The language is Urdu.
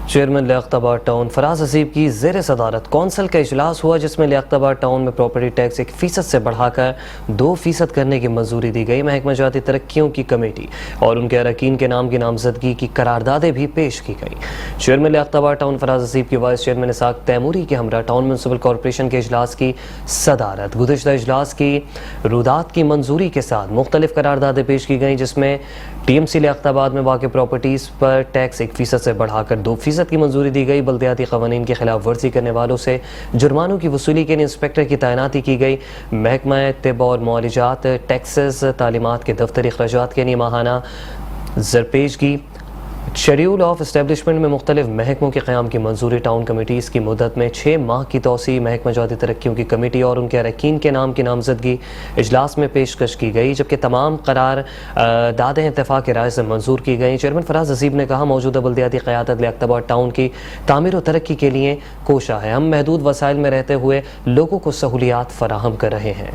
چیئرمین لیاقت آباد ٹاؤن فراز حسیب کی زیر صدارت کونسل کا اجلاس ہوا، جس میں لیاقت آباد ٹاؤن میں پراپرٹی ٹیکس 1% سے بڑھا کر 2% کرنے کی منظوری دی گئی۔ محکمہ جاتی ترقیوں کی کمیٹی اور ان کے اراکین کے نام کی نامزدگی کی قراردادیں بھی پیش کی گئی۔ چیئرمین لیاقت آباد ٹاؤن فراز حسیب کی وائس چیئرمین اسحاق تیموری کے ہمراہ ٹاؤن میونسپل کارپوریشن کے اجلاس کی صدارت۔ گزشتہ اجلاس کی رودات کی منظوری کے ساتھ مختلف قراردادیں پیش کی گئیں، جس میں ٹی ایم سی لیاقت آباد میں واقع پراپرٹیز پر ٹیکس 1% سے بڑھا کر 2% کی منظوری دی گئی۔ بلدیاتی قوانین کی خلاف ورزی کرنے والوں سے جرمانوں کی وصولی کے لیے انسپیکٹر کی تعیناتی کی گئی۔ محکمہ طب اور معالجات، ٹیکسز، تعلیمات کے دفتری اخراجات کے لیے ماہانہ زرپیشگی، شیڈول آف اسٹیبلشمنٹ میں مختلف محکموں کے قیام کی منظوری۔ ٹاؤن کمیٹیز کی مدت میں 6 ماہ کی توسیع۔ محکمہ جاتی ترقیوں کی کمیٹی اور ان کے اراکین کے نام کی نامزدگی اجلاس میں پیشکش کی گئی، جبکہ تمام قراردادیں اتفاق رائے سے منظور کی گئیں۔ چیئرمین فراز حسیب نے کہا، موجودہ بلدیاتی قیادت لیاقت آباد ٹاؤن کی تعمیر و ترقی کے لیے کوشاں ہے۔ ہم محدود وسائل میں رہتے ہوئے لوگوں کو سہولیات فراہم کر رہے ہیں۔